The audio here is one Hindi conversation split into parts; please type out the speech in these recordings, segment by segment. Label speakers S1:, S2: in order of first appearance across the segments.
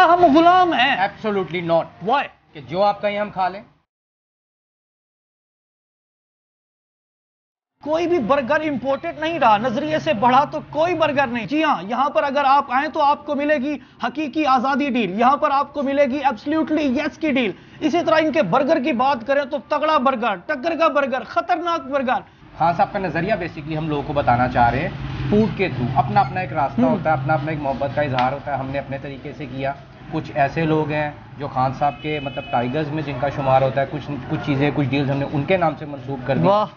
S1: हम गुलाम हैं?
S2: Absolutely not.
S1: व्हाई?
S2: कि जो आप कहीं हम खा लें।
S1: कोई भी बर्गर इंपोर्टेड नहीं रहा, नजरिए से बढ़ा तो कोई बर्गर नहीं। जी हाँ, यहां पर अगर आप आए तो आपको मिलेगी हकीकी आजादी डील, यहां पर आपको मिलेगी एब्सोल्युटली यस की डील। इसी तरह इनके बर्गर की बात करें तो तगड़ा बर्गर, टक्कर का बर्गर, खतरनाक बर्गर।
S2: खान साहब का नजरिया बेसिकली हम लोगों को बताना चाह रहे हैं फूड के थ्रू। अपना अपना एक रास्ता होता है, अपना अपना एक मोहब्बत का इजहार होता है, हमने अपने तरीके से किया। कुछ ऐसे लोग हैं जो खान साहब के मतलब टाइगर्स में जिनका शुमार होता है, कुछ चीज़ें, कुछ डील्स हमने उनके नाम से मंसूब कर दी।
S1: वाह,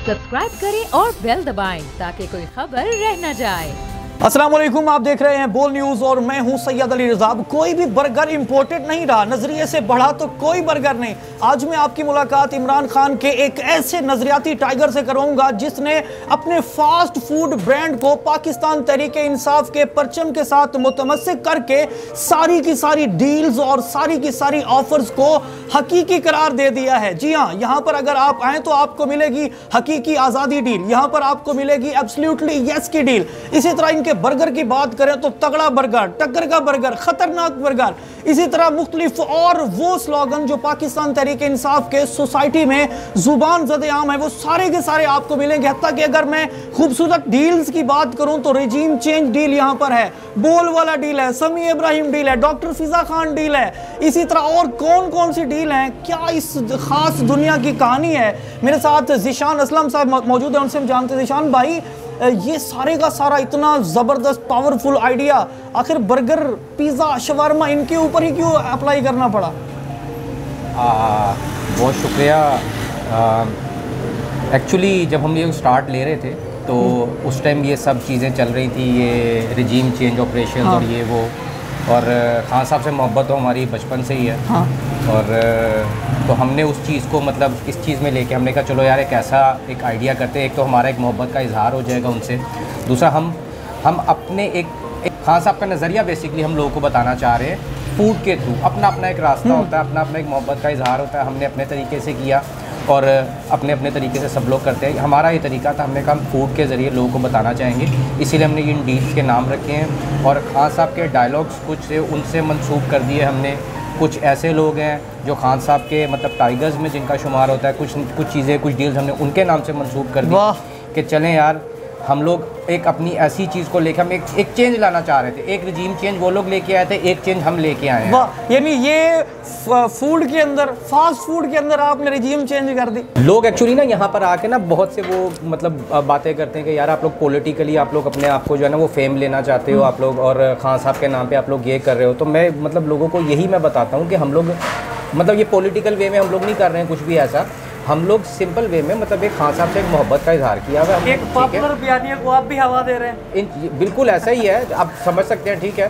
S3: सब्सक्राइब करें और बेल दबाएं ताकि कोई खबर रह न जाए।
S1: अस्सलाम वालेकुम, आप देख रहे हैं बोल न्यूज और मैं हूं सैयद अली रज़ा। कोई भी बर्गर इंपोर्टेड नहीं रहा, नजरिए से बढ़ा तो कोई बर्गर नहीं। आज मैं आपकी मुलाकात इमरान खान के एक ऐसे नजरियाती टाइगर से कराऊंगा जिसने अपने फास्ट फूड ब्रांड को पाकिस्तान तहरीके इंसाफ के परचम के साथ मुतमस्सिक करके सारी की सारी डील्स और सारी की सारी ऑफर्स को हकीकी करार दे दिया है। जी हाँ, यहां पर अगर आप आए तो आपको मिलेगी हकीकी आजादी डील, यहां पर आपको मिलेगी एब्सोल्युटली यस की डील। इसी तरह इनके बर्गर की बात करें तो तगड़ा बर्गर, टक्कर का बर्गर, खतरनाक बर्गर। इसी तरह मुख्तलिफ और वो स्लोगन जो पाकिस्तान तहरीक इंसाफ के सोसाइटी में जुबान ज़दे आम है, वो सारे के सारे आपको मिलेंगे। हत्ता कि अगर मैं खूबसूरत डील्स की बात करूं तो रिजीम चेंज डील यहां पर है, बोल वाला डील है, समी इब्राहिम डील है, डॉक्टर फिजा खान डील है। इसी तरह और कौन कौन सी डील हैं, क्या इस खास दुनिया की कहानी है। मेरे साथ ज़ीशान असलम साहब मौजूद है, उनसे हम जानते हैं। ज़ीशान भाई, ये सारे का सारा इतना ज़बरदस्त पावरफुल आइडिया आखिर बर्गर, पिज़्ज़ा, शवारमा इनके ऊपर ही क्यों अप्लाई करना पड़ा?
S2: बहुत शुक्रिया। एक्चुअली जब हम ये स्टार्ट ले रहे थे तो उस टाइम ये सब चीज़ें चल रही थी, ये रिजीम चेंज ऑपरेशन और ये वो, और खान साहब से मोहब्बत तो हमारी बचपन से ही है।
S1: हाँ।
S2: और तो हमने उस चीज़ को मतलब इस चीज़ में लेके हमने कहा चलो यार एक ऐसा एक आइडिया करते हैं। एक तो हमारा एक मोहब्बत का इजहार हो जाएगा उनसे, दूसरा हम अपने एक खान साहब का नज़रिया बेसिकली हम लोगों को बताना चाह रहे हैं फूड के थ्रू। अपना अपना एक रास्ता होता है, अपना अपना एक मोहब्बत का इजहार होता है, हमने अपने तरीके से किया और अपने अपने तरीके से सब लोग करते हैं। हमारा ये तरीका था, हमने कहा हम फूड के ज़रिए लोगों को बताना चाहेंगे, इसीलिए हमने इन डील्स के नाम रखे हैं। और खान साहब के डायलॉग्स कुछ से उनसे मंसूब कर दिए हमने। कुछ ऐसे लोग हैं जो खान साहब के मतलब टाइगर्स में जिनका शुमार होता है, कुछ चीज़ें, कुछ डील्स हमने उनके नाम से मंसूब कर दी कि चलें यार हम लोग एक अपनी ऐसी चीज़ को लेकर हम एक चेंज लाना चाह रहे थे। एक रिजीम चेंज वो लोग लेके आए थे, एक चेंज हम लेके आए हैं।
S1: वाह, यानी ये फूड के अंदर, फास्ट फूड के अंदर आपने रिजीम चेंज कर दी।
S2: लोग एक्चुअली ना यहाँ पर आके ना बहुत से वो मतलब बातें करते हैं कि यार आप लोग पॉलिटिकली आप लोग अपने आप को जो है ना वो फेम लेना चाहते हो आप लोग, और खान साहब के नाम पे आप लोग ये कर रहे हो। तो मैं मतलब लोगों को यही मैं बताता हूँ कि हम लोग मतलब ये पॉलिटिकल वे में हम लोग नहीं कर रहे हैं कुछ भी ऐसा। हम लोग सिंपल वे में मतलब एक खान साहब से एक मोहब्बत का इजहार किया हुआ है।
S1: एक पॉपुलर बयानिया को आप भी हवा दे रहे हैं।
S2: बिल्कुल ऐसा ही है, आप समझ सकते हैं। ठीक है,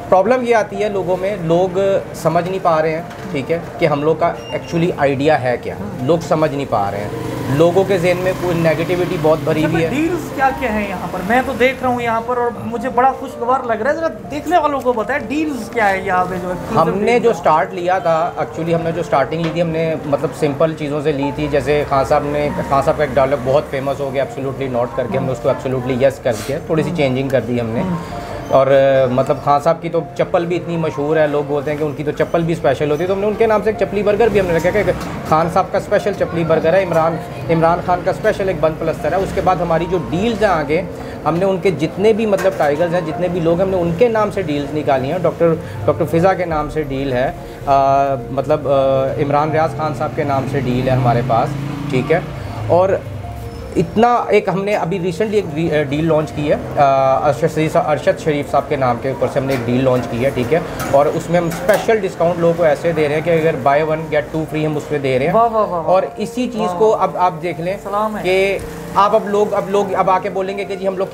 S2: प्रॉब्लम ये आती है लोगों में, लोग समझ नहीं पा रहे हैं ठीक है कि हम लोग का एक्चुअली आइडिया है क्या। लोग समझ नहीं पा रहे हैं, लोगों के ज़हन में कोई नेगेटिविटी बहुत भरी हुई है।
S1: डील्स क्या क्या है यहाँ पर? मैं तो देख रहा हूँ यहाँ पर और मुझे बड़ा खुशगवार लग रहा है। जरा देखने वालों को बताएं डील्स क्या है यहाँ पे। जो
S2: हमने जो स्टार्ट लिया था, एक्चुअली हमने जो स्टार्टिंग ली थी हमने मतलब सिंपल चीज़ों से ली थी। जैसे खान साहब का एक डायलॉग बहुत फेमस हो गया, एब्सोल्युटली नॉट करके हमने उसको एब्सोल्युटली यस करके थोड़ी सी चेंजिंग कर दी हमने। और मतलब खान साहब की तो चप्पल भी इतनी मशहूर है, लोग बोलते हैं कि उनकी तो चप्पल भी स्पेशल होती है, तो हमने उनके नाम से एक चपली बर्गर भी हमने रखा कि खान साहब का स्पेशल चपली बर्गर है, इमरान खान का स्पेशल एक बंद प्लस्तर है। उसके बाद हमारी जो डील्स हैं आगे, हमने उनके जितने भी मतलब टाइगर्स हैं, जितने भी लोग हैं, हमने उनके नाम से डील्स निकाली हैं। डॉक्टर फिज़ा के नाम से डील है, मतलब इमरान रियाज खान साहब के नाम से डील है हमारे पास। ठीक है, और इतना एक हमने अभी रिसेंटली एक डील लॉन्च की है अरशद शरीफ साहब के नाम के ऊपर से हमने एक डील लॉन्च की है। ठीक है, और उसमें हम स्पेशल डिस्काउंट लोगों को ऐसे दे रहे हैं कि अगर बाय 1 गेट 2 फ्री हम उस पर दे रहे हैं।
S1: वाह वाह वाह।
S2: और इसी चीज़ को अब आप देख लें कि आप अब लोग आके बोलेंगे कि जी हम लोग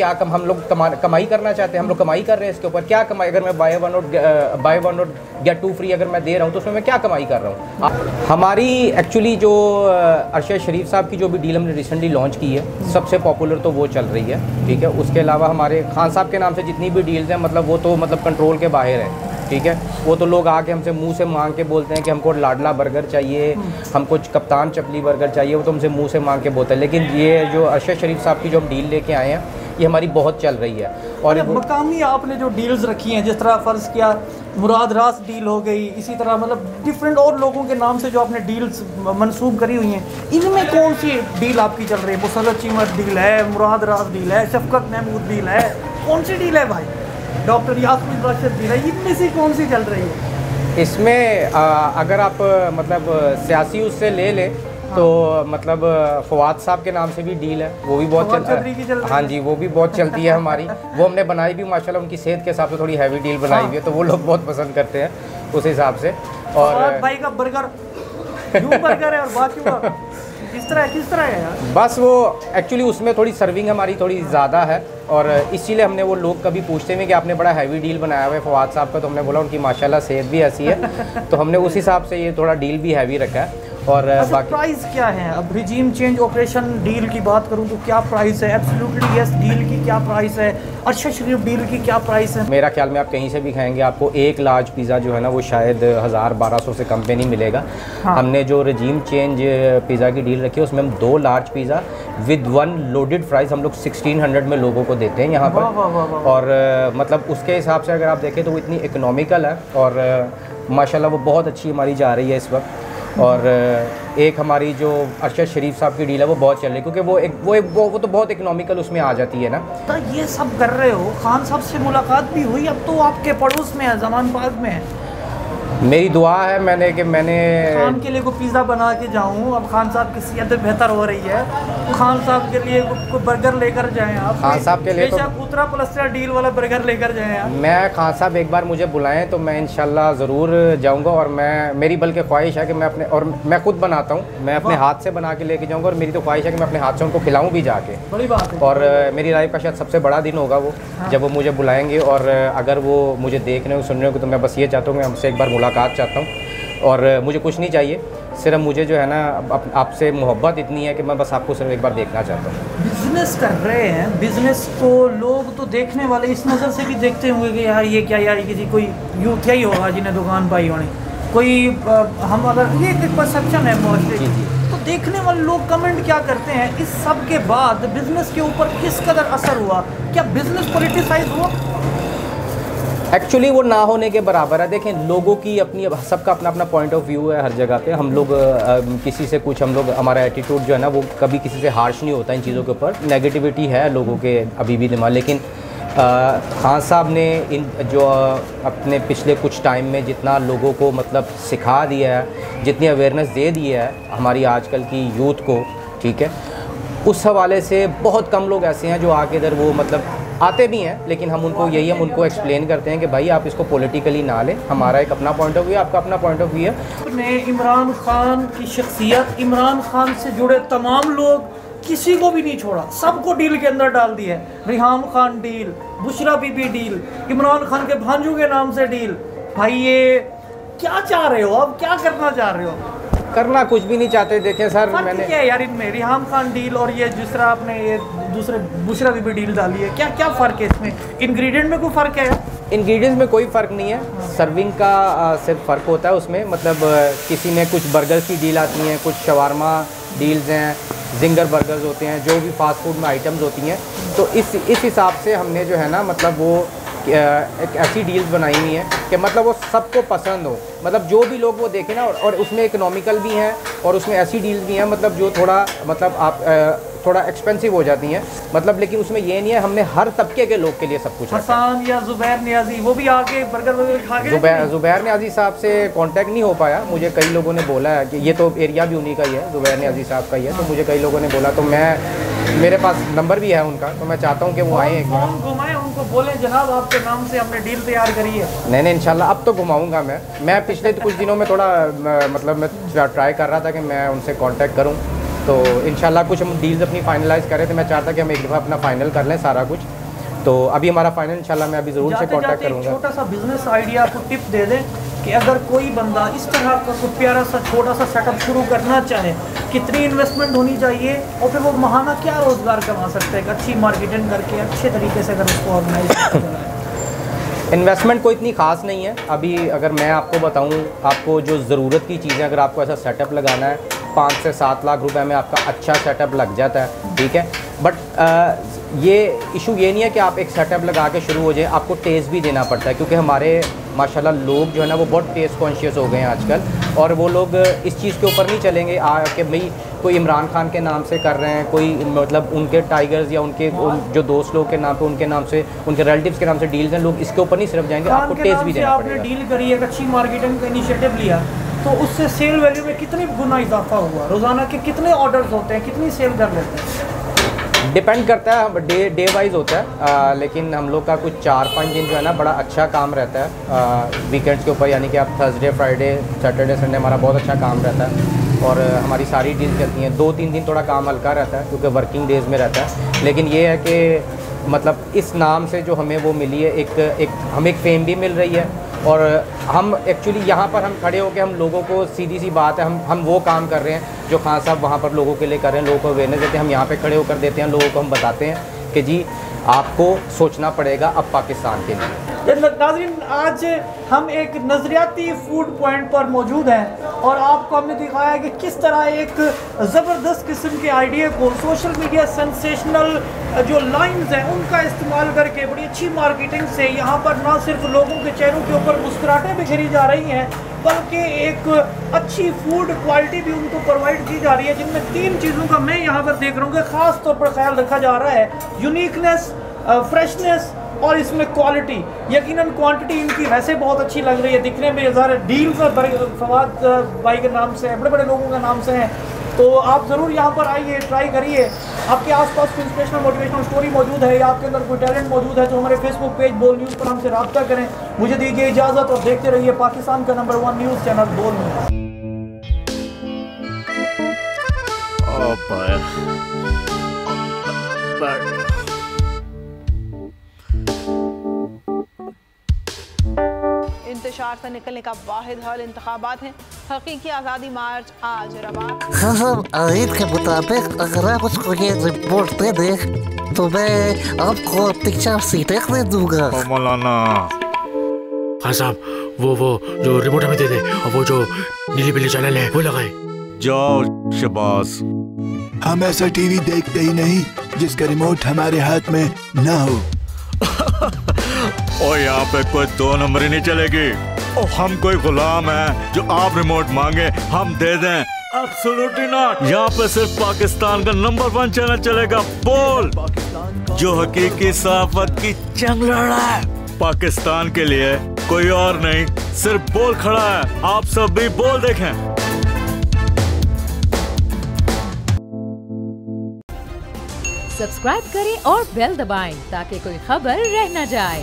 S2: कमाई करना चाहते हैं, हम लोग कमाई कर रहे हैं इसके ऊपर। क्या कमाई? अगर मैं बाय वन और गेट 2 फ्री अगर मैं दे रहा हूँ तो उसमें मैं क्या कमाई कर रहा हूँ? हमारी एक्चुअली जो अरशद शरीफ साहब की जो भी डील हमने रिसेंटली लॉन्च की है, सबसे पॉपुलर तो वो चल रही है। ठीक है, उसके अलावा हमारे खान साहब के नाम से जितनी भी डील्स हैं मतलब वो तो मतलब कंट्रोल के बाहर है। ठीक है। वो तो लोग आके हमसे मुंह से मांग के बोलते हैं कि हमको लाडला बर्गर चाहिए, हमको कप्तान चकली बर्गर चाहिए, वो तो हमसे मुंह से मांग के बोलते हैं। लेकिन ये जो अरशद शरीफ साहब की जो हम डील लेके आए हैं, ये हमारी बहुत चल रही है। और
S1: मकामी आपने जो डील्स रखी हैं, जिस तरह फ़र्ज़ किया मुराद रास डील हो गई, इसी तरह मतलब डिफरेंट और लोगों के नाम से जो आपने डील्स मंसूब करी हुई हैं, इनमें कौन सी डील आपकी चल रही है? मुसर्रत चीमत डील है, मुराद रास डील है, शफकत महमूद डील है, कौन सी डील है भाई? डॉक्टर यास्मीन राशिद डील है, इनमें से कौन सी चल रही है?
S2: इसमें अगर आप मतलब सियासी उससे ले लें तो मतलब फवाद साहब के नाम से भी डील है, वो भी बहुत चलती है। हाँ जी, वो भी बहुत चलती है हमारी। वो हमने बनाई भी माशाल्लाह, उनकी सेहत के हिसाब से थोड़ी हैवी डील बनाई हुई है, तो वो लोग बहुत पसंद करते हैं उस हिसाब से। और
S1: भाई का बर्गर यूं बर्गर है और बाकी का किस तरह है यार?
S2: बस वो एक्चुअली उसमें थोड़ी सर्विंग हमारी थोड़ी ज़्यादा है, और इसीलिए हमने, वो लोग कभी पूछते हैं कि आपने बड़ा हैवी डील बनाया हुआ है फवाद साहब का, तो हमने बोला उनकी माशाल्लाह सेहत भी ऐसी है, तो हमने उस हिसाब से ये थोड़ा डील भी हैवी रखा है। और बाकी
S1: प्राइस क्या है? अब रिजीम चेंज ऑपरेशन डील की बात करूं तो क्या प्राइस है? एब्सोल्युटली यस डील की क्या प्राइस है? अरशद शरीफ डील की क्या प्राइस है?
S2: मेरा ख्याल में आप कहीं से भी खाएंगे, आपको एक लार्ज पिज़्ज़ा जो है ना वो शायद 1000-1200 से कम पे नहीं मिलेगा। हाँ। हमने जो रिजीम चेंज पिज़्ज़ा की डील रखी है, उसमें हम 2 large pizza with 1 loaded fries हम लोग 1600 में लोगों को देते हैं यहाँ पर। और मतलब उसके हिसाब से अगर आप देखें तो वो इतनी इकोनॉमिकल है, और माशाल्लाह वो बहुत अच्छी हमारी जा रही है इस वक्त। और एक हमारी जो अरशद शरीफ साहब की डील है वो बहुत चल रही है, क्योंकि वो तो बहुत इकोनॉमिकल उसमें आ जाती है ना।
S1: तो ये सब कर रहे हो, खान साहब से मुलाकात भी हुई? अब तो आपके पड़ोस में है, जमान पार्क में है।
S2: मेरी दुआ है मैंने
S1: खान के लिए को पिज़्ज़ा बना के जाऊँ। अब खान साहब की सेहत बेहतर हो रही है, तो खान साहब के लिए को बर्गर लेकर जाएं आप।
S2: खान साहब के लिए तो
S1: उतरा प्लस्टर डील वाला बर्गर लेकर जाएं आप।
S2: मैं खान साहब एक बार मुझे बुलाएं तो मैं इंशाल्लाह ज़रूर जाऊंगा, और मेरी बल्कि ख्वाहिश है कि मैं खुद बनाता हूँ, मैं अपने हाथ से बना के लेके जाऊँगा, और मेरी तो ख्वाहिश है कि मैं अपने हाथ से उनको खिलाऊँ भी जाके।
S1: बड़ी बात है।
S2: और मेरी लाइफ का शायद सबसे बड़ा दिन होगा वो, जब वो मुझे बुलाएंगे, और अगर वो मुझे देख रहे हो सुन रहे हो तो मैं बस ये चाहता हूँ, मैं हमसे एक बार मुलाकात चाहता हूँ, और मुझे कुछ नहीं चाहिए, सिर्फ मुझे जो है ना आपसे मोहब्बत इतनी है कि मैं बस आपको सिर्फ एक बार देखना चाहता हूँ।
S1: बिजनेस कर रहे हैं, बिजनेस को लोग तो देखने वाले इस नज़र से भी देखते होंगे कि यार ये क्या, यार किसी कोई यूथ ही होगा जिन्हें दुकान पाई होनी, कोई हम अगर ये एक परसेप्शन है मुआशरे की, तो देखने वाले लोग कमेंट क्या करते हैं? इस सब के बाद बिजनेस के ऊपर किस कदर असर हुआ? क्या बिजनेस पॉलिटिसाइज हुआ?
S2: एक्चुअली वो ना होने के बराबर है। देखें, लोगों की अपनी, सबका अपना अपना पॉइंट ऑफ व्यू है हर जगह पे। हम लोग किसी से कुछ, हम लोग, हमारा एटीट्यूड जो है ना वो कभी किसी से हार्श नहीं होता इन चीज़ों के ऊपर। नेगेटिविटी है लोगों के अभी भी दिमाग, लेकिन खान साहब ने इन जो अपने पिछले कुछ टाइम में जितना लोगों को मतलब सिखा दिया है, जितनी अवेयरनेस दे दी है हमारी आजकल की यूथ को, ठीक है, उस हवाले से बहुत कम लोग ऐसे हैं जो आके इधर वो मतलब आते भी हैं, लेकिन हम उनको एक्सप्लेन करते हैं कि भाई आप इसको पॉलिटिकली ना लें, हमारा एक अपना पॉइंट ऑफ व्यू, आपका अपना पॉइंट ऑफ व्यू है।
S1: ने इमरान खान की शख्सियत, इमरान खान से जुड़े तमाम लोग, किसी को भी नहीं छोड़ा, सबको डील के अंदर डाल दिया है। रिहाम खान डील, बुशरा बीबी डील, इमरान खान के भांजू के नाम से डील। भाई ये क्या चाह रहे हो? अब क्या करना चाह रहे हो?
S2: करना कुछ भी नहीं चाहते। देखें सर, मैंने
S1: क्या है यार इनमें, रिहाम खान डील और ये जिस तरह आपने ये दूसरे बुशरा बीबी डील डाली है, क्या फ़र्क है इसमें? इंग्रेडिएंट में कोई फ़र्क है?
S2: इंग्रेडिएंट्स में कोई फ़र्क नहीं है, सर्विंग का सिर्फ फ़र्क होता है उसमें। मतलब किसी में कुछ बर्गर की डील आती हैं, कुछ शवारमा डील्स हैं, जिंगर बर्गर्स होते हैं, जो भी फास्ट फूड में आइटम्स होती हैं। तो इस हिसाब से हमने जो है ना मतलब वो एक ऐसी डील्स बनाई हुई हैं कि मतलब वो सबको पसंद हो, मतलब जो भी लोग वो देखें ना, और उसमें इकोनॉमिकल भी हैं और उसमें ऐसी डील्स भी हैं मतलब जो थोड़ा मतलब आप थोड़ा एक्सपेंसिव हो जाती हैं, मतलब लेकिन उसमें ये नहीं है, हमने हर तबके के लोग के लिए सब कुछ।
S1: हसन या ज़ुबैर नियाज़ी वो भी आके बर्गर वगैरह खा गए?
S2: ज़ुबैर नियाज़ी साहब से कांटेक्ट नहीं हो पाया, मुझे कई लोगों ने बोला है कि ये तो एरिया भी उन्हीं का ही है, ज़ुबैर नियाज़ी साहब का ही है, तो मुझे कई लोगों ने बोला, तो मेरे पास नंबर भी है उनका, तो मैं चाहता हूँ कि वो आएँ एक बार,
S1: उनको बोले जनाब आपके नाम से हमने डील तैयार करी है।
S2: नहीं इंशाल्लाह अब तो घुमाऊँगा मैं पिछले कुछ दिनों में थोड़ा मतलब मैं ट्राई कर रहा था कि मैं उनसे कॉन्टैक्ट करूँ, तो इंशाल्लाह कुछ हम डील्स अपनी फाइनलाइज़ करें, तो मैं चाहता कि हम एक दफ़ा अपना फाइनल कर लें सारा कुछ। तो अभी हमारा फाइनल इंशाल्लाह मैं अभी ज़रूर से कॉन्टैक्ट करूँगा।
S1: छोटा सा बिजनेस आइडिया आपको टिप दे दें कि अगर कोई बंदा इस तरह का कोई प्यारा सा छोटा सा सेटअप शुरू करना चाहे, कितनी इन्वेस्टमेंट होनी चाहिए और फिर वो महाना क्या रोज़गार कमा सकते हैं अच्छी मार्केटिंग करके, अच्छे तरीके से अगर उसको ऑर्गेनाइज
S2: इन्वेस्टमेंट कोई इतनी ख़ास नहीं है अभी। अगर मैं आपको बताऊं, आपको जो ज़रूरत की चीज़ें, अगर आपको ऐसा सेटअप लगाना है 5 से 7 लाख रुपए में आपका अच्छा सेटअप लग जाता है, ठीक है। बट ये इशू ये नहीं है कि आप एक सेटअप लगा के शुरू हो जाए, आपको टेस्ट भी देना पड़ता है, क्योंकि हमारे माशाल्लाह लोग जो है ना वो बहुत टेस्ट कॉन्शियस हो गए हैं आजकल, और वो लोग इस चीज़ के ऊपर नहीं चलेंगे कि भाई कोई इमरान खान के नाम से कर रहे हैं, कोई मतलब उनके टाइगर्स या उनके जो दोस्त लोग के नाम पे, उनके नाम से, उनके रिलेटिव्स के नाम से डील्स हैं, लोग इसके ऊपर नहीं सिर्फ जाएंगे, आपको टेस्ट भी देना पड़ेगा।
S1: आपने डील करी, एक अच्छी मार्केटिंग का इनिशिएटिव लिया, तो उससे सेल वैल्यू में कितनी गुना इजाफा हुआ? रोज़ाना के कितने ऑर्डर्स होते हैं, कितनी सेल कर लेते हैं?
S2: डिपेंड करता है, डे वाइज होता है, लेकिन हम लोग का कुछ 4-5 दिन जो है ना बड़ा अच्छा काम रहता है वीकेंड्स के ऊपर, यानी कि आप थर्सडे, फ्राइडे, सैटरडे, संडे हमारा बहुत अच्छा काम रहता है, और हमारी सारी डील चलती हैं। 2-3 दिन थोड़ा काम हल्का रहता है क्योंकि वर्किंग डेज़ में रहता है, लेकिन ये है कि मतलब इस नाम से जो हमें वो मिली है, हमें एक फेम भी मिल रही है, और हम एक्चुअली यहाँ पर हम खड़े होकर हम लोगों को, सीधी सी बात है, हम वो काम कर रहे हैं जो खान साहब वहाँ पर लोगों के लिए कर रहे हैं, लोगों को अवेयरनेस देते हैं। हम यहाँ पे खड़े होकर देते हैं, लोगों को हम बताते हैं कि जी आपको सोचना पड़ेगा अब पाकिस्तान के लिए।
S1: नाज़रीन, आज हम एक नज़रियाती फूड पॉइंट पर मौजूद हैं और आपको हमने दिखाया कि किस तरह एक ज़बरदस्त किस्म के आइडिया को सोशल मीडिया सेंसेशनल जो लाइंस हैं उनका इस्तेमाल करके बड़ी अच्छी मार्केटिंग से यहाँ पर ना सिर्फ लोगों के चेहरों के ऊपर मुस्कुराहटें बिखरी जा रही हैं, बल्कि एक अच्छी फूड क्वालिटी भी उनको प्रोवाइड की जा रही है, जिनमें 3 चीज़ों का मैं यहाँ पर देख रहा हूँ कि ख़ास तौर पर ख्याल रखा जा रहा है। यूनिकनेस, फ्रेशनेस और इसमें क्वालिटी। यकीनन क्वांटिटी इनकी वैसे बहुत अच्छी लग रही है, दिखने में ज़रा डील फवाद भाई के नाम से, बड़े बड़े लोगों के नाम से हैं, तो आप ज़रूर यहाँ पर आइए, ट्राई करिए। आपके आसपास कोई इंस्पिरेशनल मोटिवेशनल स्टोरी मौजूद है या आपके अंदर कोई टैलेंट मौजूद है तो हमारे फेसबुक पेज बोल न्यूज़ पर हमसे रब्ता करें। मुझे दीजिए इजाज़त और देखते रहिए पाकिस्तान का नंबर 1 न्यूज़ चैनल बोल न्यूज़।
S4: इंतशार से निकलने का वाहिद हल इंतखाबात हैं। हकीकी आज़ादी मार्च आज रवा।
S5: हाँ, आयत के मुताबिक अगर आप उसको ये रिपोर्ट दे दे तो मैं आपको 3-4 सीटें दे दूंगा।
S6: मौलाना
S7: हाँ साहब, वो जो रिपोर्ट हमें दे दे, और वो जो नीली पीली चैनल है वो लगाए।
S6: जाओ शबाज,
S8: हम ऐसा टीवी देखते ही नहीं जिसका रिमोट हमारे हाथ में ना हो।
S6: और यहाँ पे कोई 2 नंबर ही नहीं चलेगी। और हम कोई गुलाम है जो आप रिमोट मांगे हम दे दें? Absolutely not. यहाँ पे सिर्फ पाकिस्तान का नंबर 1 चैनल चलेगा, बोल, जो हकीकी सहाफत की जंग लड़ रहा है पाकिस्तान के लिए, कोई और नहीं, सिर्फ बोल खड़ा है। आप सब भी बोल देखें।
S3: सब्सक्राइब करें और बेल दबाएं ताकि कोई खबर रह न जाए।